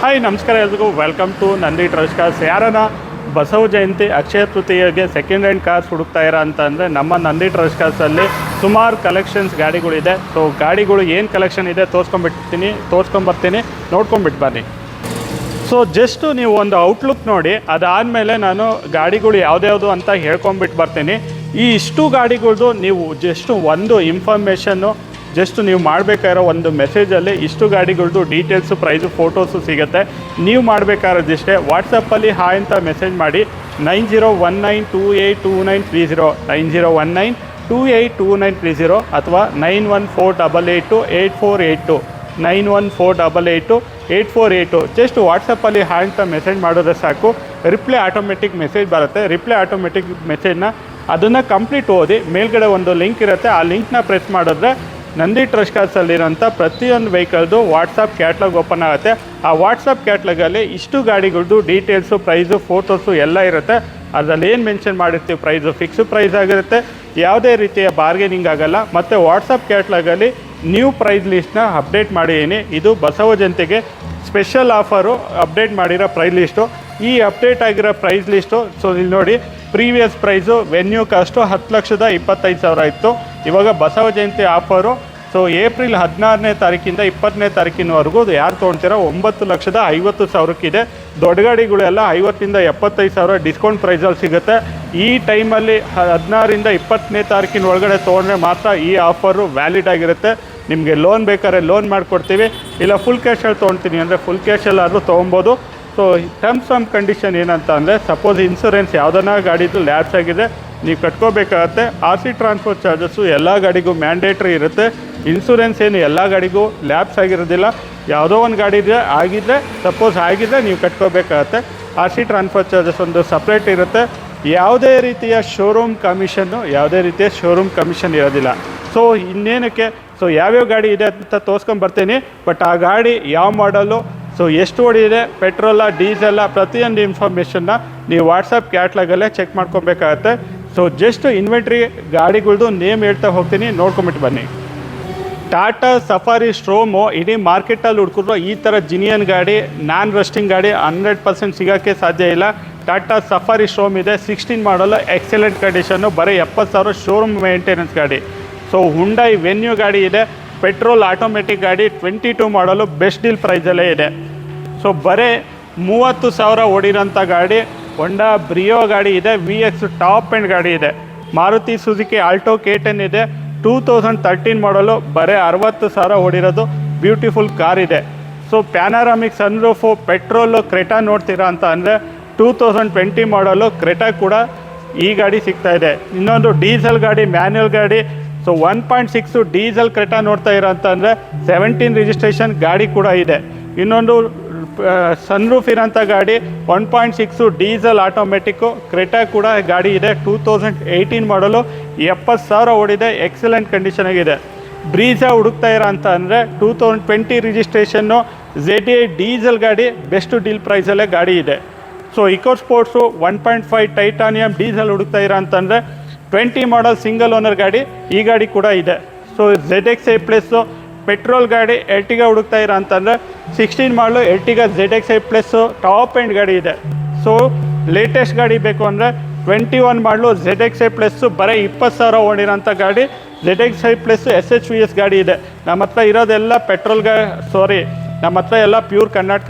Hi ನಮಸ್ಕಾರ ಎಲ್ರಿಗೂ welcome to Nandi trust cars. ಯಾರನ್ನ ಬಸವ ಜಯಂತಿ ಅಕ್ಷಯ ತೃತೀಯಗೆ ಸೆಕೆಂಡ್ ಹ್ಯಾಂಡ್ ಕಾರ್ಸ್ ಹುಡುಕ್ತಾ ಇರೋ ಅಂತ ಅಂದರೆ ನಮ್ಮ ನಂದಿ ಟ್ರಸ್ಟ್ ಕಾರ್ಸಲ್ಲಿ ಸುಮಾರು ಕಲೆಕ್ಷನ್ಸ್ ಗಾಡಿಗಳಿದೆ. ಸೊ ಗಾಡಿಗಳು ಏನು ಕಲೆಕ್ಷನ್ ಇದೆ ತೋರಿಸ್ಕೊಂಬರ್ತೀನಿ, ನೋಡ್ಕೊಂಬಿಟ್ಟು ಬನ್ನಿ. ಸೊ ಜಸ್ಟು ನೀವು ಒಂದು ಔಟ್ಲುಕ್ ನೋಡಿ, ಅದಾದಮೇಲೆ ನಾನು ಗಾಡಿಗಳು ಯಾವ್ದ್ಯಾವುದು ಅಂತ ಹೇಳ್ಕೊಂಬಿಟ್ಟು ಬರ್ತೀನಿ. ಈ ಇಷ್ಟು ಗಾಡಿಗಳ್ದು ನೀವು ಜಸ್ಟ್ ಒಂದು ಇನ್ಫಾರ್ಮೇಷನ್ನು ಜಸ್ಟ್ ನೀವು ಮಾಡಬೇಕಾಗಿರೋ ಒಂದು ಮೆಸೇಜಲ್ಲಿ ಇಷ್ಟು ಗಾಡಿಗಳ್ದು ಡೀಟೇಲ್ಸು, ಪ್ರೈಸು, ಫೋಟೋಸು ಸಿಗುತ್ತೆ. ನೀವು ಮಾಡಬೇಕಾಗಿರೋದಿಷ್ಟೇ, ವಾಟ್ಸಪ್ಪಲ್ಲಿ ಹಾಯ್ ಅಂತ ಮೆಸೇಜ್ ಮಾಡಿ 9019282930 9019282930 ಅಥವಾ 9148888482 9148888482 ಜಸ್ಟ್ ವಾಟ್ಸಪ್ಪಲ್ಲಿ ಹಾಯ್ ಅಂತ ಮೆಸೇಜ್ ಮಾಡಿದ್ರೆ ಸಾಕು. ರಿಪ್ಲೈ ಆಟೋಮೆಟಿಕ್ ಮೆಸೇಜ್ ಬರುತ್ತೆ. ರಿಪ್ಲೈ ಆಟೋಮೆಟಿಕ್ ಮೆಸೇಜ್ನ ಅದನ್ನು ಕಂಪ್ಲೀಟ್ ಓದಿ ಮೇಲ್ಗಡೆ ಒಂದು ಲಿಂಕ್ ಇರುತ್ತೆ, ಆ ಲಿಂಕ್ನ ಪ್ರೆಸ್ ಮಾಡಿದ್ರೆ ನಂದಿ ಟ್ರಸ್ಟ್ ಕಾರ್ಸಲ್ಲಿರೋಂಥ ಪ್ರತಿಯೊಂದು ವೆಹಿಕಲ್ದು ವಾಟ್ಸಪ್ ಕ್ಯಾಟ್ಲಾಗ್ ಓಪನ್ ಆಗುತ್ತೆ. ಆ ವಾಟ್ಸಪ್ ಕ್ಯಾಟ್ಲಾಗಲ್ಲಿ ಇಷ್ಟು ಗಾಡಿಗಳದ್ದು ಡೀಟೇಲ್ಸು, ಪ್ರೈಸು, ಫೋಟೋಸು ಎಲ್ಲ ಇರುತ್ತೆ. ಅದರಲ್ಲಿ ಏನು ಮೆನ್ಷನ್ ಮಾಡಿರ್ತೀವಿ ಪ್ರೈಸು ಫಿಕ್ಸ್ ಪ್ರೈಸ್ ಆಗಿರುತ್ತೆ, ಯಾವುದೇ ರೀತಿಯ ಬಾರ್ಗೇನಿಂಗ್ ಆಗೋಲ್ಲ. ಮತ್ತು ವಾಟ್ಸಪ್ ಕ್ಯಾಟ್ಲಾಗಲ್ಲಿ ನ್ಯೂ ಪ್ರೈಸ್ ಲಿಸ್ಟ್ನ ಅಪ್ಡೇಟ್ ಮಾಡಿದ್ದೀನಿ. ಇದು ಬಸವ ಜಯಂತಿಗೆ ಸ್ಪೆಷಲ್ ಆಫರು ಅಪ್ಡೇಟ್ ಮಾಡಿರೋ ಪ್ರೈಸ್ ಲಿಸ್ಟು. ಈ ಅಪ್ಡೇಟ್ ಆಗಿರೋ ಪ್ರೈಸ್ ಲಿಸ್ಟು ಸೊ ಇಲ್ಲಿ ನೋಡಿ, ಪ್ರೀವಿಯಸ್ ಪ್ರೈಸು ವೆನ್ಯೂ ಕಾಸ್ಟು 10,25,000 ಇತ್ತು. ಇವಾಗ Basava Jayanti offer so April 16ನೇ ತಾರೀಕಿಂದ 20ನೇ ತಾರೀಕಿನವರೆಗೂ ಯಾರು ತೊಗೊಳ್ತೀರೋ 9,50,000ಕ್ಕಿದೆ. ದೊಡ್ಡ ಗಾಡಿಗಳೆಲ್ಲ 50,000 ಇಂದ 75,000 ಡಿಸ್ಕೌಂಟ್ ಪ್ರೈಸಲ್ಲಿ ಸಿಗುತ್ತೆ. ಈ ಟೈಮಲ್ಲಿ 16ರಿಂದ 20ನೇ ತಾರೀಕಿನ ಒಳಗಡೆ ತೊಗೊಂಡ್ರೆ ಮಾತ್ರ ಈ ಆಫರು ವ್ಯಾಲಿಡ್ ಆಗಿರುತ್ತೆ. ನಿಮಗೆ ಲೋನ್ ಬೇಕಾದ್ರೆ ಲೋನ್ ಮಾಡಿಕೊಡ್ತೀವಿ, ಇಲ್ಲ ಫುಲ್ ಕ್ಯಾಶಲ್ಲಿ ತೊಗೊಳ್ತೀನಿ ಅಂದರೆ ಫುಲ್ ಕ್ಯಾಶಲ್ಲಾದರೂ ತೊಗೊಬೋದು. ಸೊ ಟರ್ಮ್ಸ್ ಆ್ಯಂಡ್ ಕಂಡೀಷನ್ ಏನಂತ ಅಂದರೆ, ಸಪೋಸ್ ಇನ್ಸೂರೆನ್ಸ್ ಯಾವುದನ್ನ ಗಾಡಿದು ಲ್ಯಾಬ್ಸ್ ಆಗಿದೆ ನೀವು ಕಟ್ಕೋಬೇಕಾಗತ್ತೆ. RC ಟ್ರಾನ್ಸ್ಫರ್ ಚಾರ್ಜಸ್ಸು ಎಲ್ಲ ಗಾಡಿಗೂ ಮ್ಯಾಂಡೇಟ್ರಿ ಇರುತ್ತೆ. ಇನ್ಸೂರೆನ್ಸ್ ಏನು ಎಲ್ಲ ಗಾಡಿಗೂ ಲ್ಯಾಬ್ಸ್ ಆಗಿರೋದಿಲ್ಲ. ಯಾವುದೋ ಒಂದು ಗಾಡಿ ಆಗಿದ್ದರೆ ಸಪೋಸ್ ಆಗಿದ್ದರೆ ನೀವು ಕಟ್ಕೋಬೇಕಾಗತ್ತೆ. RC ಟ್ರಾನ್ಸ್ಫರ್ ಚಾರ್ಜಸ್ ಒಂದು ಸಪ್ರೇಟ್ ಇರುತ್ತೆ. ಯಾವುದೇ ರೀತಿಯ ಶೋರೂಮ್ ಕಮಿಷನ್ ಇರೋದಿಲ್ಲ. ಸೊ ಇನ್ನೇನಕ್ಕೆ, ಸೊ ಯಾವ್ಯಾವ ಗಾಡಿ ಇದೆ ಅಂತ ತೋರಿಸ್ಕೊಂಬರ್ತೀನಿ. ಬಟ್ ಆ ಗಾಡಿ ಯಾವ ಮಾಡಲು, ಸೊ ಎಷ್ಟು ಓಡಿದೆ, ಪೆಟ್ರೋಲ, ಡೀಸೆಲ್ಲ, ಪ್ರತಿಯೊಂದು ಇನ್ಫಾರ್ಮೇಷನ್ನ ನೀವು ವಾಟ್ಸಪ್ ಕ್ಯಾಟ್ಲಾಗಲ್ಲೇ ಚೆಕ್ ಮಾಡ್ಕೊಬೇಕಾಗತ್ತೆ. ಸೊ ಜಸ್ಟ್ ಇನ್ವೆಂಟ್ರಿ ಗಾಡಿಗಳ್ದು ನೇಮ್ ಹೇಳ್ತಾ ಹೋಗ್ತೀನಿ, ನೋಡ್ಕೊಂಬಿಟ್ಟು ಬನ್ನಿ. ಟಾಟಾ ಸಫಾರಿ ಸ್ಟ್ರೋಮು ಇಡೀ ಮಾರ್ಕೆಟಲ್ಲಿ ಹುಡ್ಕಿದ್ರು ಈ ಥರ ಜಿನಿಯನ್ ಗಾಡಿ, ನಾನ್ ರಸ್ಟಿಂಗ್ ಗಾಡಿ 100% ಸಿಗೋಕ್ಕೆ ಸಾಧ್ಯ ಇಲ್ಲ. ಟಾಟಾ ಸಫಾರಿ ಸ್ಟ್ರೋಮ್ ಇದೆ, 16 ಮಾಡಲು, ಎಕ್ಸಲೆಂಟ್ ಕಂಡೀಷನ್ನು, ಬರೀ 70,000 ಶೋರೂಮ್ ಮೇಂಟೆನೆನ್ಸ್ ಗಾಡಿ. ಸೊ ಹುಂಡೈ ವೆನ್ಯೂ ಗಾಡಿ ಇದೆ, ಪೆಟ್ರೋಲ್ ಆಟೋಮೆಟಿಕ್ ಗಾಡಿ, 22 ಮಾಡಲು, ಬೆಸ್ಟ್ ಡೀಲ್ ಪ್ರೈಸಲ್ಲೇ ಇದೆ. ಸೊ ಬರೀ 30,000 ಓಡಿರೋಂಥ ಗಾಡಿ. ಹೊಂಡಾ ಬ್ರಿಯೋ ಗಾಡಿ ಇದೆ, VX ಟಾಪ್ ಆ್ಯಂಡ್ ಗಾಡಿ ಇದೆ. ಮಾರುತಿ ಸುಜುಕಿ ಆಲ್ಟೋ K10 ಇದೆ, 2013 ಮಾಡಲು, ಬರೀ 60,000 ಓಡಿರೋದು, ಬ್ಯೂಟಿಫುಲ್ ಕಾರ್ ಇದೆ. ಸೊ ಪ್ಯಾನಾರಾಮಿಕ್ ಸನ್ರೂಫು, ಪೆಟ್ರೋಲು, ಕ್ರೆಟಾ ನೋಡ್ತೀರಾ ಅಂತ ಅಂದರೆ 2020 ಮಾಡಲು ಕ್ರೆಟಾ ಕೂಡ ಈ ಗಾಡಿ ಸಿಗ್ತಾ ಇದೆ. ಇನ್ನೊಂದು ಡೀಸೆಲ್ ಗಾಡಿ, ಮ್ಯಾನ್ಯಲ್ ಗಾಡಿ, ಸೊ 1.6 ಡೀಸೆಲ್ ಕ್ರೆಟಾ ನೋಡ್ತಾ ಇರೋ ಅಂತ ಅಂದರೆ 17 ರಿಜಿಸ್ಟ್ರೇಷನ್ ಗಾಡಿ ಕೂಡ ಇದೆ. ಇನ್ನೊಂದು ಸನ್ರೂಫ್ ಇರೋಂಥ ಗಾಡಿ 1.6 ಡೀಸೆಲ್ ಆಟೋಮೆಟಿಕ್ಕು ಕ್ರೆಟಾ ಕೂಡ ಗಾಡಿ ಇದೆ, 2018 ಮಾಡಲು, 70,000 ಓಡಿದೆ, ಎಕ್ಸಲೆಂಟ್ ಕಂಡೀಷನ್ ಆಗಿದೆ. ಬ್ರೀಜಾ ಹುಡುಕ್ತಾ ಇರೋ ಅಂತ ಅಂದರೆ 2020 ರಿಜಿಸ್ಟ್ರೇಷನ್ನು, ZA ಡೀಸೆಲ್ ಗಾಡಿ, ಬೆಸ್ಟ್ ಡೀಲ್ ಪ್ರೈಸಲ್ಲೇ ಗಾಡಿ ಇದೆ. So Eco Sports 1.5 titanium diesel ಹುಡುಕ್ತಾ ಇರೋ ಅಂತಂದರೆ 20 ಮಾಡಲ್ ಸಿಂಗಲ್ ಓನರ್ ಗಾಡಿ, ಈ ಗಾಡಿ ಕೂಡ ಇದೆ. ಸೊ ZXi ಪ್ಲಸ್ಸು ಪೆಟ್ರೋಲ್ ಗಾಡಿ, ಎರ್ಟಿಗಾ ಹುಡುಕ್ತಾ ಇರೋ ಅಂತಂದರೆ 16 ಮಾಡಲು, Ertiga ZXi plus top and ಗಾಡಿ ಇದೆ. ಸೊ ಲೇಟೆಸ್ಟ್ ಗಾಡಿ ಬೇಕು ಅಂದರೆ 21 ಮಾಡಲು, ZXi ಪ್ಲಸ್ಸು, ಬರೀ 20,000 ಓಡಿರೋಂಥ ಗಾಡಿ, ZXi ಪ್ಲಸ್ಸು SHVS ಗಾಡಿ ಇದೆ. ನಮ್ಮ ಹತ್ರ ಇರೋದೆಲ್ಲ ನಮ್ಮ ಹತ್ರ ಎಲ್ಲ ಪ್ಯೂರ್ ಕರ್ನಾಟಕ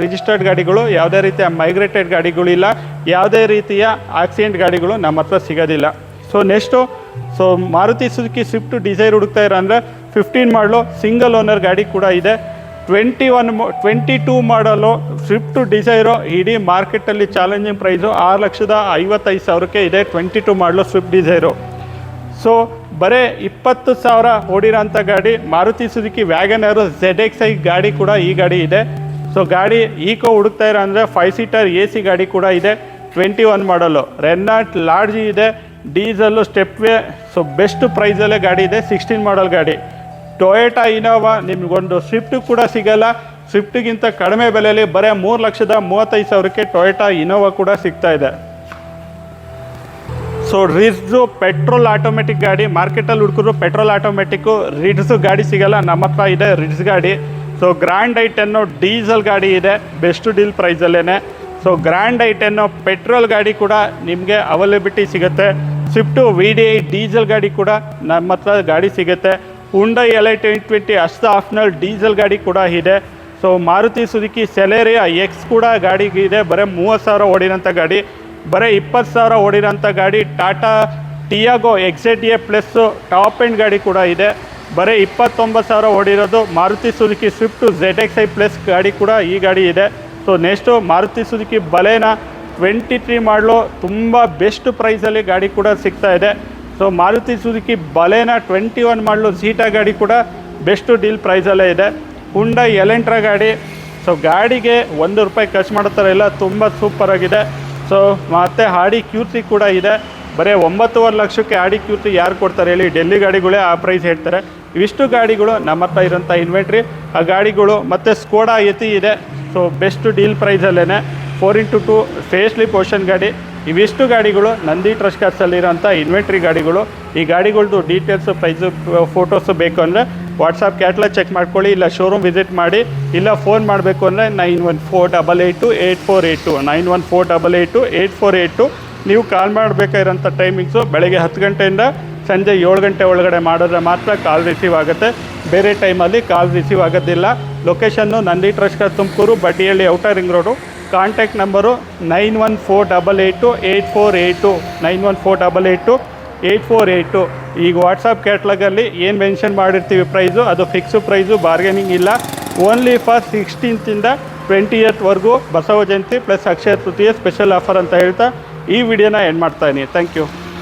ರಿಜಿಸ್ಟರ್ಡ್ ಗಾಡಿಗಳು, ಯಾವುದೇ ರೀತಿಯ ಮೈಗ್ರೇಟೆಡ್ ಗಾಡಿಗಳಿಲ್ಲ, ಯಾವುದೇ ರೀತಿಯ ಆಕ್ಸಿಡೆಂಟ್ ಗಾಡಿಗಳು ನಮ್ಮ ಹತ್ರ ಸಿಗೋದಿಲ್ಲ. So next, so Maruti Suzuki Swift Dzire ಹುಡುಕ್ತಾ ಇರೋ ಅಂದರೆ 15 ಮಾಡಲು, ಸಿಂಗಲ್ ಓನರ್ ಗಾಡಿ ಕೂಡ ಇದೆ. 22 ಮಾಡಲು ಸ್ವಿಫ್ಟ್ ಡಿಸೈರು ಇಡೀ ಮಾರ್ಕೆಟಲ್ಲಿ ಚಾಲೆಂಜಿಂಗ್ ಪ್ರೈಸು 6,55,000ಕ್ಕೆ ಇದೆ, 22 ಮಾಡಲು ಸ್ವಿಫ್ಟ್ ಡಿಸೈರು. ಸೊ ಬರೀ 20,000 ಓಡಿರೋಂಥ ಗಾಡಿ, ಮಾರುತಿ ಸುಜುಕಿ ವ್ಯಾಗನರು, ZXi ಗಾಡಿ ಕೂಡ ಈ ಗಾಡಿ ಇದೆ. ಸೊ ಗಾಡಿ ಈಕೋ ಹುಡುಕ್ತಾ ಇರೋ ಅಂದರೆ 5 ಸೀಟರ್ AC ಗಾಡಿ ಕೂಡ ಇದೆ, 21 ಮಾಡಲು. ರೆನಾಲ್ಟ್ ಲಾಡ್ಜಿ ಇದೆ, ಡೀಸೆಲ್ಲು, ಸ್ಟೆಪ್ವೇ, ಸೊ ಬೆಸ್ಟ್ ಪ್ರೈಸಲ್ಲೇ ಗಾಡಿ ಇದೆ, 16 ಮಾಡಲ್ ಗಾಡಿ. ಟೊಯೋಟಾ ಇನೋವಾ, ನಿಮಗೊಂದು ಸ್ವಿಫ್ಟ್ ಕೂಡ ಸಿಗೋಲ್ಲ, ಸ್ವಿಫ್ಟಿಗಿಂತ ಕಡಿಮೆ ಬೆಲೆಯಲ್ಲಿ ಬರೀ 3,35,000ಕ್ಕೆ ಟೊಯೋಟಾ ಇನೋವಾ ಕೂಡ ಸಿಗ್ತಾ ಇದೆ. ಸೊ ರಿಡ್ಸು ಪೆಟ್ರೋಲ್ ಆಟೋಮೆಟಿಕ್ ಗಾಡಿ, ಮಾರ್ಕೆಟಲ್ಲಿ ಹುಡುಕಿದ್ರು ಪೆಟ್ರೋಲ್ ಆಟೋಮೆಟಿಕ್ಕು ರಿಡ್ಸು ಗಾಡಿ ಸಿಗೋಲ್ಲ, ನಮ್ಮ ಹತ್ರ ಇದೆ ರಿಡ್ಸ್ ಗಾಡಿ. ಸೊ ಗ್ರ್ಯಾಂಡ್ ಐ10 ಡೀಸೆಲ್ ಗಾಡಿ ಇದೆ, ಬೆಸ್ಟ್ ಡೀಲ್ ಪ್ರೈಸಲ್ಲೇ. ಸೊ ಗ್ರ್ಯಾಂಡ್ ಐ10 ಪೆಟ್ರೋಲ್ ಗಾಡಿ ಕೂಡ ನಿಮಗೆ ಅವೈಲೇಬಿಲಿಟಿ ಸಿಗುತ್ತೆ. ಸ್ವಿಫ್ಟು VD8 ಡೀಸೆಲ್ ಗಾಡಿ ಕೂಡ ನಮ್ಮ ಹತ್ರ ಗಾಡಿ ಸಿಗುತ್ತೆ. ಹುಂಡೈ LI 2020 ಅಷ್ಟು ಆಪ್ಷನಲ್ ಡೀಸೆಲ್ ಗಾಡಿ ಕೂಡ ಇದೆ. ಸೊ ಮಾರುತಿ ಸುಜುಕಿ ಸೆಲೆರಿಯಾ ಎಕ್ಸ್ ಕೂಡ ಗಾಡಿಗಿದೆ, ಬರೀ 30,000 ಓಡಿರೋಂಥ ಗಾಡಿ, ಬರೀ 20,000 ಓಡಿರೋಂಥ ಗಾಡಿ. Tata Tiago XZA plus top end ಗಾಡಿ ಕೂಡ ಇದೆ, ಬರೀ 29,000 ಓಡಿರೋದು. Maruti Suzuki Swift ZXi plus ಗಾಡಿ ಕೂಡ ಈ ಗಾಡಿ ಇದೆ. So next Maruti Suzuki Baleno 23 ಮಾಡಲು ತುಂಬ ಬೆಸ್ಟ್ ಪ್ರೈಸಲ್ಲಿ ಗಾಡಿ ಕೂಡ ಸಿಗ್ತಾ ಇದೆ. ಸೊ ಮಾರುತಿ ಸುಜುಕಿ ಬಲೇನ 21 ಮಾಡಲು ಝೀಟಾ ಗಾಡಿ ಕೂಡ ಬೆಸ್ಟ್ ಡೀಲ್ ಪ್ರೈಸಲ್ಲೇ ಇದೆ. ಹುಂಡೈ ಎಲೆಂಟ್ರಾ ಗಾಡಿ, ಸೊ ಗಾಡಿಗೆ ₹1 ಖರ್ಚು ಮಾಡೋ ಥರ ಇಲ್ಲ, ತುಂಬ ಸೂಪರಾಗಿದೆ. ಸೊ ಮತ್ತು ಆಡಿ Q3 ಕೂಡ ಇದೆ, ಬರೀ 9.5 ಲಕ್ಷಕ್ಕೆ ಆಡಿ Q3 ಯಾರು ಕೊಡ್ತಾರೆ ಹೇಳಿ? ಡೆಲ್ಲಿ ಗಾಡಿಗಳೇ ಆ ಪ್ರೈಸ್ ಹೇಳ್ತಾರೆ. ಇವಿಷ್ಟು ಗಾಡಿಗಳು ನಮ್ಮ ಹತ್ರ ಇರೋಂಥ ಇನ್ವೆಂಟ್ರಿ, ಆ ಗಾಡಿಗಳು. ಮತ್ತು ಸ್ಕೋಡಾ ಯತಿ ಇದೆ, ಸೊ ಬೆಸ್ಟ್ ಡೀಲ್ ಪ್ರೈಸಲ್ಲೇ 4x2 ಫೇಸ್ಲಿ ಪೋರ್ಷನ್ ಗಾಡಿ. ಇವಿಷ್ಟು ಗಾಡಿಗಳು ನಂದಿ ಟ್ರಸ್ಟ್ ಕಾರ್ಸಲ್ಲಿರೋಂಥ ಇನ್ವೆಂಟ್ರಿ ಗಾಡಿಗಳು. ಈ ಗಾಡಿಗಳ್ದು ಡೀಟೇಲ್ಸು, ಪ್ರೈಸು, ಫೋಟೋಸು ಬೇಕು ಅಂದರೆ ವಾಟ್ಸಪ್ ಕ್ಯಾಟ್ಲಾಗ್ ಚೆಕ್ ಮಾಡ್ಕೊಳ್ಳಿ, ಇಲ್ಲ ಶೋರೂಮ್ ವಿಸಿಟ್ ಮಾಡಿ, ಇಲ್ಲ ಫೋನ್ ಮಾಡಬೇಕು ಅಂದರೆ 9148288482 9148288482 ನೀವು ಕಾಲ್ ಮಾಡಬೇಕಾಗಿರೋಂಥ ಟೈಮಿಂಗ್ಸು ಬೆಳಗ್ಗೆ 10 ಗಂಟೆಯಿಂದ ಸಂಜೆ 7 ಗಂಟೆ ಒಳಗಡೆ ಮಾಡಿದ್ರೆ ಮಾತ್ರ ಕಾಲ್ ರಿಸೀವ್ ಆಗುತ್ತೆ, ಬೇರೆ ಟೈಮಲ್ಲಿ ಕಾಲ್ ರಿಸೀವ್ ಆಗೋದಿಲ್ಲ. ಲೊಕೇಶನ್ನು Nandi trust car Tumakuru, Baddihalli outer ring road. Contact number 9148288482 9148288482. ಈಗ ವಾಟ್ಸಪ್ ಕ್ಯಾಟ್ಲಾಗಲ್ಲಿ ಏನು ಮೆನ್ಷನ್ ಮಾಡಿರ್ತೀವಿ ಪ್ರೈಸು, ಅದು ಫಿಕ್ಸು ಪ್ರೈಸು, ಬಾರ್ಗೇನಿಂಗ್ ಇಲ್ಲ. Only for 16th 20th Basava Jayanti plus Akshaya Tritiya special offer ಅಂತ ಹೇಳ್ತಾ ಈ ವಿಡಿಯೋನ ಎಂಡ್ ಮಾಡ್ತಾಯಿದ್ದೀನಿ. Thank you.